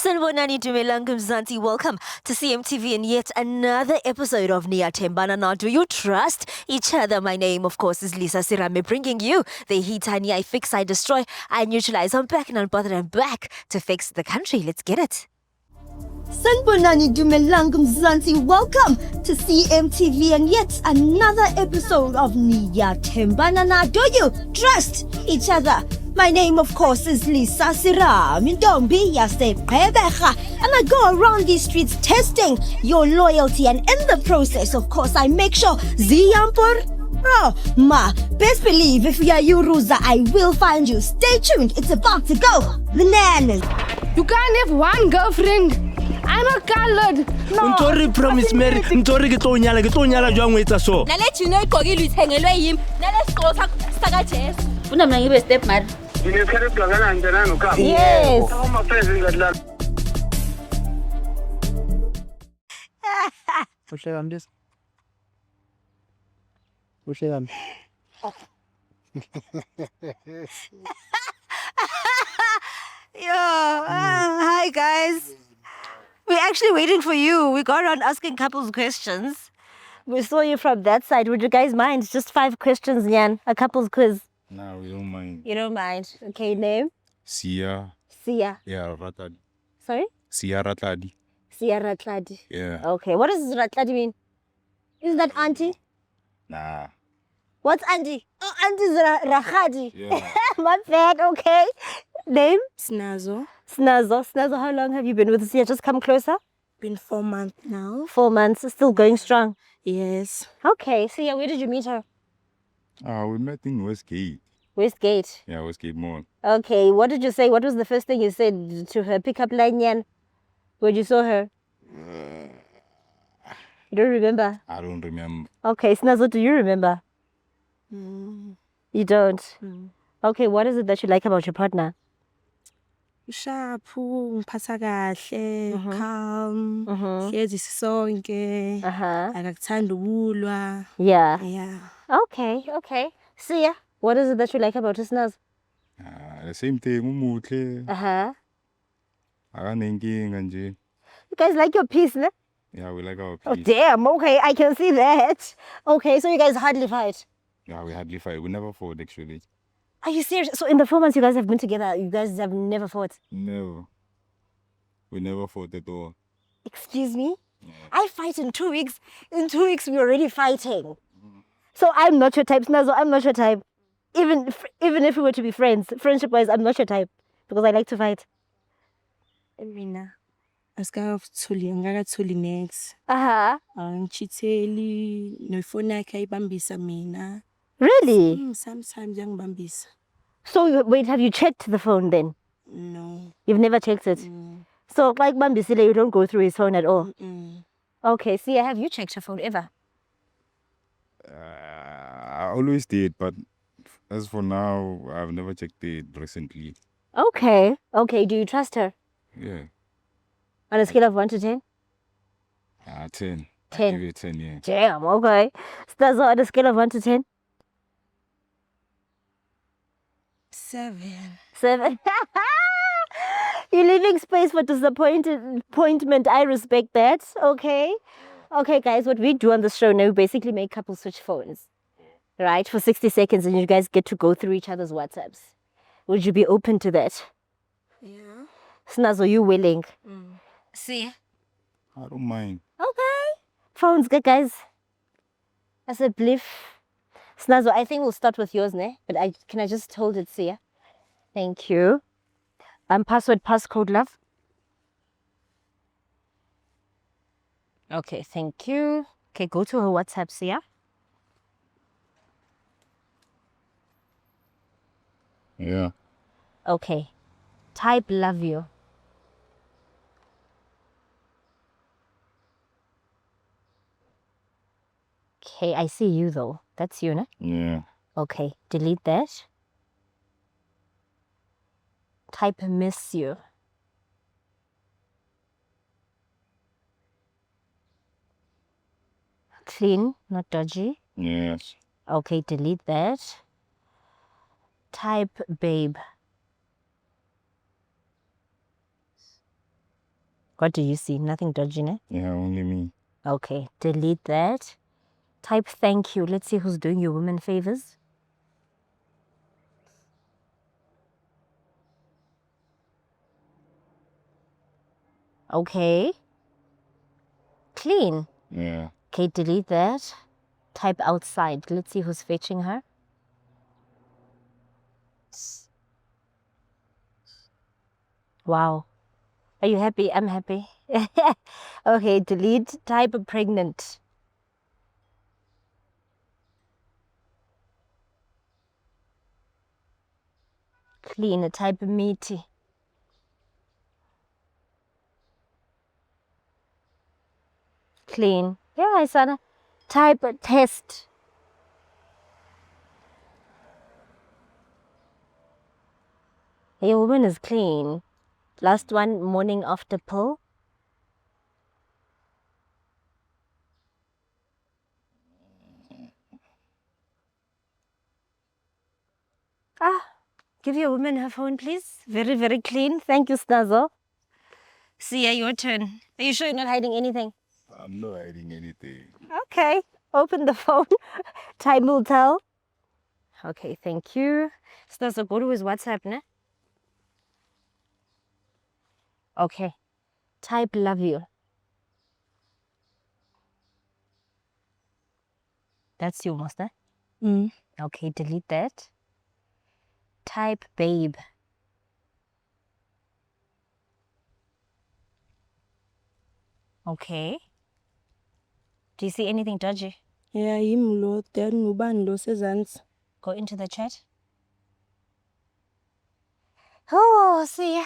Sanibonani Dumelang Mzansi, welcome to CMTV and yet another episode of Niyathembana. Now, do you trust each other? My name, of course, is Lisa Sirame, bringing you the heat. I fix, I destroy, I neutralize. I'm back and unbothered. I'm back to fix the country. Let's get it. Sanibonani Dumelang Mzansi, welcome to CMTV and yet another episode of Niyathembana. Now, do you trust each other? My name, of course, is Lisa Sirame, and I go around these streets testing your loyalty, and in the process, of course, I make sure Ziyampur. Oh, best believe if we are you, Ruza, I will find you. Stay tuned, it's about to go bananas. You can't have one girlfriend. I'm a colored. Ntori promise Mary, ntori ke tlo nyala jwang o etsa so. Na le tshino iqokile ithengelwe yimi. Na le sikolo saka Jesu. Funa mina ngibe step mother. Nginesikhathi esingakanani njena nokhaya? Yes. Uma friends ngadlala. Uhleka mntisi. Uhleka mi. Hi guys. We're actually waiting for you. We got around asking couples questions. We saw you from that side. Would you guys mind? Just 5 questions, Nyan. A couples quiz. No, we don't mind. You don't mind. Okay, name? Sia. Sia. Yeah, Ratladi. Sorry? Sia Ratladi. Sia Ratladi. Yeah. Okay, what does Ratladi mean? Isn't that auntie? Nah. What's auntie? Oh, auntie's Rakhadi. Yeah. My bad, okay. Name? Snazo. Snazo. Snazo, how long have you been with Sia? Just come closer. Been 4 months now. 4 months. Still going strong. Yes. Okay, Sia, where did you meet her? We met in Westgate. Westgate. Yeah, Westgate Mall. Okay, what did you say? What was the first thing you said to her? Pick up line, Yan, when you saw her? You don't remember? I don't remember. Okay, Snazo, do you remember? You don't? Okay, what is it that you like about your partner? Sharp, ngiphatha kahle, calm, hlezi sisonke, Uh-huh. akakuthanda ukulwa. Yeah. Yeah. Okay. Sia, what is it that you like about Snazo? The same thing, umuhle. Uh-huh. Akanenkinga nje. You guys like your peace, ne? Yeah, we like our Oh, peace. damn. Okay, I can see that. Okay, so you guys hardly fight. Yeah, we hardly fight. We never fought actually. Are you serious? So in the 4 months you guys have been together, you guys have never fought? Never. We never fought at all. Excuse me? I fight in 2 weeks. In 2 weeks, we're already fighting. So I'm not your type, Snazo. I'm not your type. Even if we were to be friends, friendship-wise, I'm not your type. Because I like to fight. Mina ngakatholi next. Uh-huh. Angishitheli, nefoni yakhe ayibambisa mina. Really? Sometimes yangibambisa. So wait, have you checked the phone then? No. You've never checked it? So like Bambisile, you don't go through his phone at all? Okay, Sia, have you checked your phone ever? I always did, but as for now, I've never checked it recently. Okay. Do you trust her? Yeah. On a scale of 1 to 10? 10. 10. Give it 10, yeah. Damn, okay. Snazo, on a scale of 1 to 10? 7. 7. You're leaving space for disappointment. I respect that. Okay, guys, what we do on the show now, we basically make couples switch phones, right, for 60 seconds, and you guys get to go through each other's WhatsApps. Would you be open to that? Yeah. Snazo, you willing? See? I don't mind. Okay. Phones, good guys. I said, bliff. Snazo, I think we'll start with yours, ne? But can I just hold it, Sia? Thank you. Passcode, love. Okay, thank you. Okay, go to her WhatsApp, Sia. Yeah. Okay. Type love you. Okay, I see you though. That's you, ne? Yeah. Okay, delete that. Type miss you. Clean, not dodgy. Yes. Okay, delete that. Type babe. What do you see? Nothing dodgy, ne? Yeah, only me. Okay, delete that. Type thank you. Let's see who's doing you women favors. Okay. Clean. Yeah. Okay, delete that. Type outside. Let's see who's fetching her. Wow. Are you happy? I'm happy. Okay, delete. Type pregnant. Clean. Type meaty. Clean. Yeah, Sana. Type test. Your woman is clean. Last one, morning after pill. Give your woman her phone, please. Very, very clean. Thank you, Snazo. See, your turn. Are you sure you're not hiding anything? I'm not hiding anything. Okay. Open the phone. Time will tell. Okay, thank you. Snazo, go to his WhatsApp, ne? Okay. Type love you. That's you, Master. Okay, delete that. Type babe. Okay. Do you see anything dodgy? Yeah, him lo, then ubani lo sezantsi. Go into the chat. Oh, see.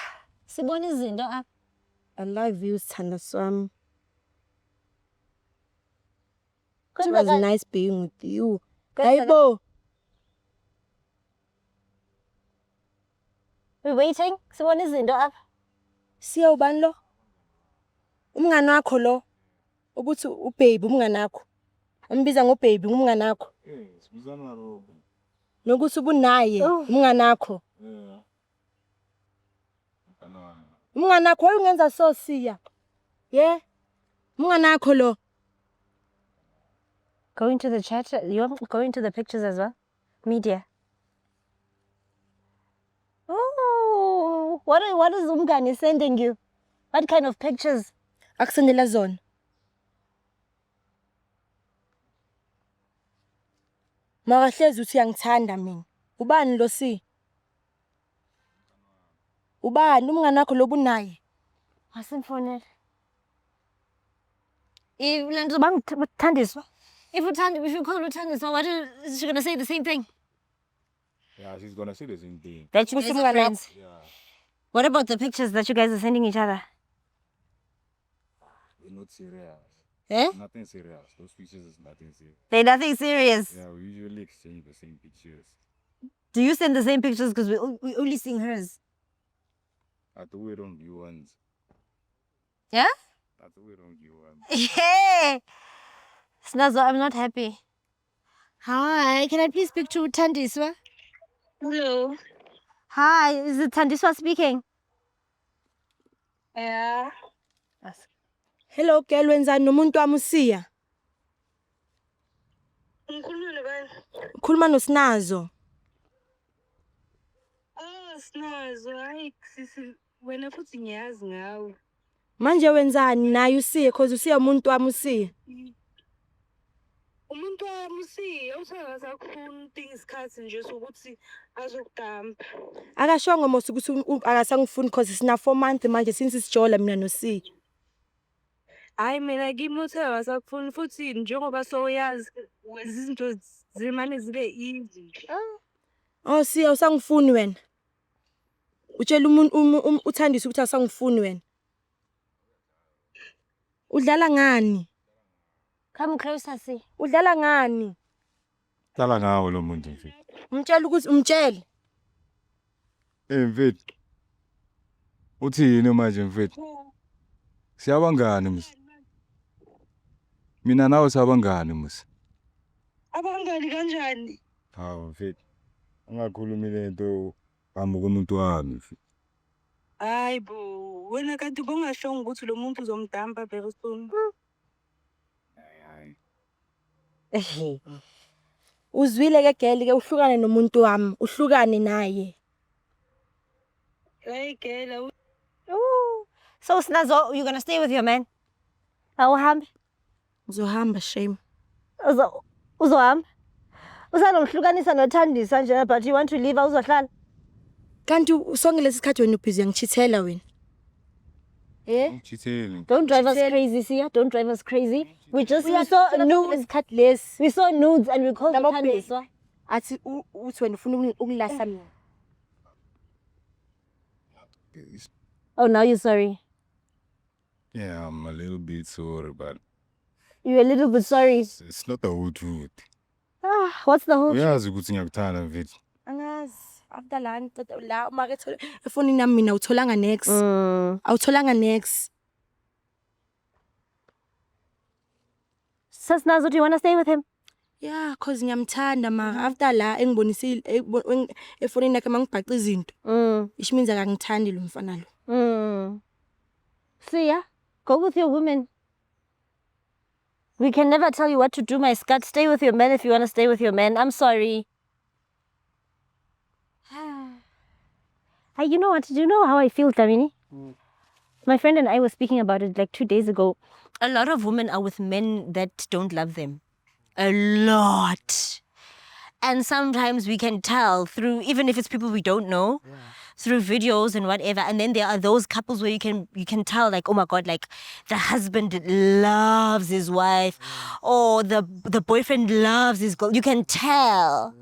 Sibona izinto apha. I love you, sithanda swami. It was Kwenzeka- nice being with you. kwenzeka- Hayibo. We're waiting. Sibona izinto apha. Siya ubani lo? Umngane wakho lo. Ubuthi ubaby umngane wakho. Umbiza ngobaby umngane wakho. Sibuzana lo. Nokuthi ubunaye umngane wakho. Yeah. Umngane wakho ungenza so siya. Yeah. Umngane wakho lo. Go into the chat. You want go into the pictures as well? Media. Oh, what is Umgani sending you? What kind of pictures? Akusendela zona. Makahlezi uthi uyangithanda mina. Ubani lo si? Ubani umngane wakho lo bunaye? Asimfonele. Lento bangithandiswa. If you call Uthandiswa, what is she gonna say the same thing? Yeah, she's gonna say the same thing. That you guys are friends. Yeah. What about the pictures that you guys are sending each other? We're not serious. Eh? Nothing serious. Those pictures is nothing serious. They're nothing serious. Yeah, we usually exchange the same pictures. Do you send the same pictures because we only seeing hers? I do it on you ones. Yeah? I do it on you ones. Yeah. Snazo, I'm not happy. Hi, can I please speak to Thandiswa? Hello. Hi, is it Thandiswa speaking? Yeah. Hello girl wenzani nomuntu wami usiya? Ngikhuluma nobani? Ukhuluma noSinazo. Oh, Snazo. Hayi sisi wena futhi ngiyazi ngawe. Manje wenzani naye usiya because usiya umuntu wami usiya. Umuntu wami usiya usakufuna isikhathi nje sokuthi azokudampa. Akashongo mos ukuthi akasangifuni because sina 4 months manje since sijola mina noSiya. Hayi mina kimi uthe wasakufuna futhi njengoba soyazi izinto zimane zibe easy. Oh Siya usangifuni wena. Utshela umuntu uThandiswa ukuthi asangifuni wena. Udlala ngani? Come closer, see. Udlala ngani? Tala ngawo lo muntu mfethu. Umtshela ukuthi umtshele. Mfethu. Uthini manje mfethu? Siyabangani msi? Mina nawe sabangani msi? Abangani kanjani? Hawu mfethu. Ungakhulumi lento phambi komuntu wami mfethu. Hayi bo, wena kanti bongashongo ukuthi lo muntu uzomdampa very soon. Uzwile ke girl ke uhlukane nomuntu wami, uhlukane naye. Hey girl, Ooh. So Snazo, you're gonna stay with your man? Awuhambi? Uzohamba shame. Uzohamba? Usanomhlukanisa noThandisa nje but you want to leave awuzohlala? Kanti sonke lesikhathi wena ubhizi yangichithela wena. Yeah? Cheating. Don't drive us crazy, Sia. Don't drive us crazy. We saw nudes. Lesikhathi lesi. We saw nudes and we called it Nabo Thandiswa. Athi uthi wena ufuna ukungilahla mina. Oh, now you're sorry. Yeah, I'm a little bit sorry, but You're a little bit sorry. it's not the whole truth. Ah, what's the whole? Uyazi ukuthi ngiyakuthanda mfethu. Angazi. After la maketho efonini nami mina utholanga next. Awutholanga next. So Snazo, do you want to stay with him? Yeah, cause ngiyamthanda ma after la engibonisile efonini yakhe mangibhaqa izinto. Which means akangithandi lo mfana lo. Sia, go with your woman. We can never tell you what to do, my scut. Stay with your man if you want to stay with your man. I'm sorry. Hey, you know what? Do you know how I feel, Tamini? My friend and I were speaking about it like 2 days ago. A lot of women are with men that don't love them. A lot. And sometimes we can tell through, even if it's people we don't know, through videos and whatever. And then there are those couples where you can tell, like, oh my God, like the husband loves his wife, or the boyfriend loves his girl. You can tell.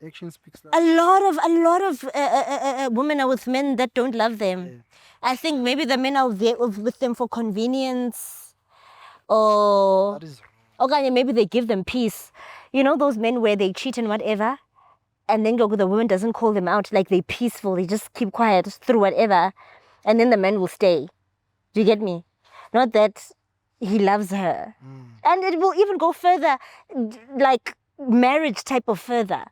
Action speaks A lot of women are with men that don't love them. I think maybe the men are with them for convenience, or maybe they give them peace. You know those men where they cheat and whatever, and then the woman doesn't call them out, like they're peaceful, they just keep quiet through whatever, and then the man will stay. Do you get me? Not that he loves her. And it will even go further, like marriage type of further.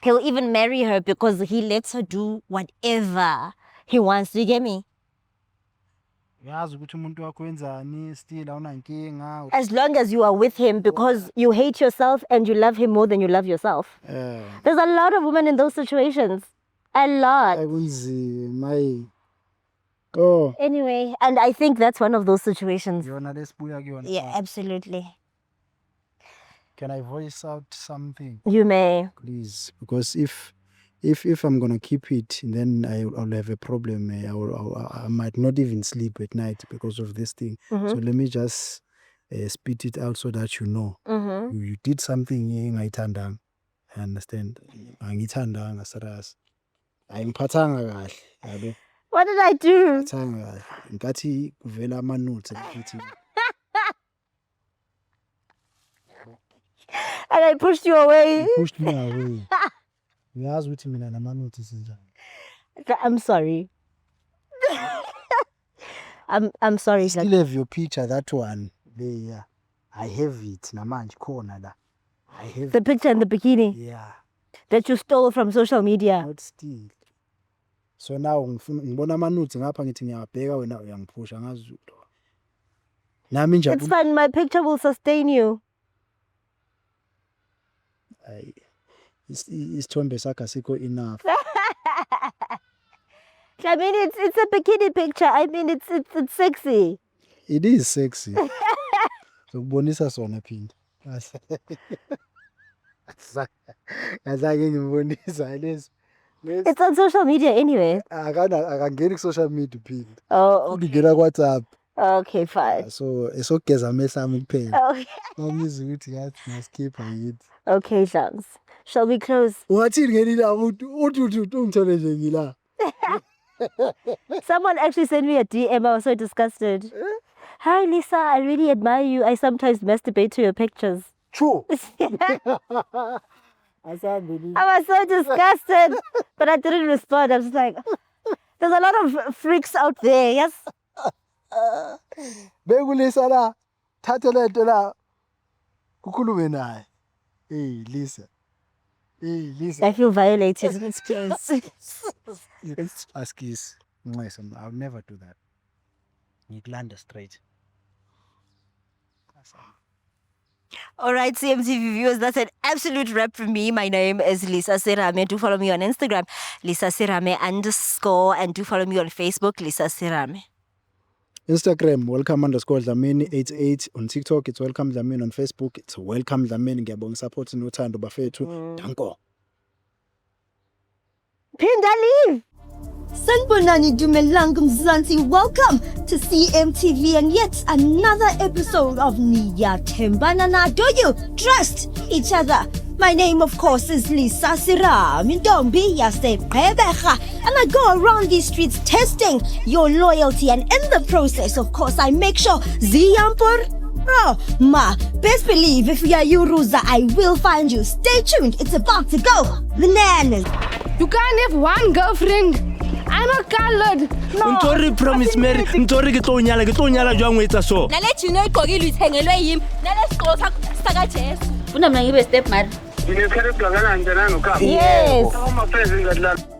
He'll even marry her because he lets her do whatever he wants. Do you get me? Uyazi ukuthi umuntu wakho wenzani still awunankinga. As long as you are with him because you hate yourself and you love him more than you love yourself. There's a lot of women in those situations. A lot. Kunzima. Oh. Anyway, and I think that's one of those situations. Yona lesibuya kuyona. Yeah, absolutely. Can I voice out something, You may. please? Because if I'm gonna keep it, then I'll have a problem. I might not even sleep at night because of this thing. So let me just spit it out so that you know. You did something engayithandanga. I understand. Angithandanga serious. Ayingiphathanga kahle, yabe. What did I do? Ngiphathanga kahle. Nkathi kuvela ama-notes futhi. And I pushed you away. You pushed me away. Uyazi ukuthi mina nama-notes sinjani. I'm sorry. I'm sorry. Still have your picture, that one there. I have it namanje khona la. I have The picture in the bikini yeah, that you stole from social media. not still. So now ngibona ama-notes ngapha ngithi ngiyabheka wena uyangiphusha ngazi utho. Nami nje It's fine. My picture will sustain you. isithombe sakho asikho enough. I mean, it's a bikini picture. I mean, it's sexy. It is sexy. Zokubonisa sona phinde. Azake ngibonisa lezi. It's on social media anyway. Akangeni ku-social media phinde. Oh, okay. Ngingena ku-WhatsApp. Okay, fine. So esokugeza amehlo ami kuphela. Okay. Ngizwe ukuthi ngathi ngaskipha yithi. Okay, Shanks. Shall we close? Wathini ngelila uthi ungithole nje ngila. Someone actually sent me a DM. I was so disgusted. Hi, Lisa. I really admire you. I sometimes masturbate to your pictures. True. I was so disgusted, but I didn't respond. I was like, there's a lot of freaks out there, yes? Bekulisa la. Thatha lento la. Kukhulume naye. Hey Lisa. Hey, listen. I feel violated. You can ask his listen, I'll never do that. You'd land straight. All right, CMTV viewers, that's an absolute wrap from me. My name is Lisa Serame. Do follow me on Instagram, Lisa Serame _ and do follow me on Facebook, Lisa Serame. Instagram, welcome_Dlamini88. On TikTok, it's welcome Dlamini. On Facebook, it's welcome Dlamini. Ngiyabonga support nothando bafethu. Danko. Pinda leave. Sanibonani Dumelang Mzansi, welcome to CMTV and yet another episode of Niyathembana. Do you trust each other? My name, of course, is Lisa Serame. Ntombi yaseGqeberha, and I go around these streets testing your loyalty, and in the process, of course, I make sure Ziyampur. Oh, best believe if you are Yuruza, I will find you. Stay tuned, it's about to go bananas. You can't have one girlfriend. I'm a colored. Ntori promise Mary, ntori ke tlo nyala jwang o etsa so. Nale Chino igqokile ithengelwe yimi. Nale sigqoko saka Jesu. Una mina ngibe step mother. Nginesikhathi esingakanani njena nokapha? Yes. Uma friends ngadlala.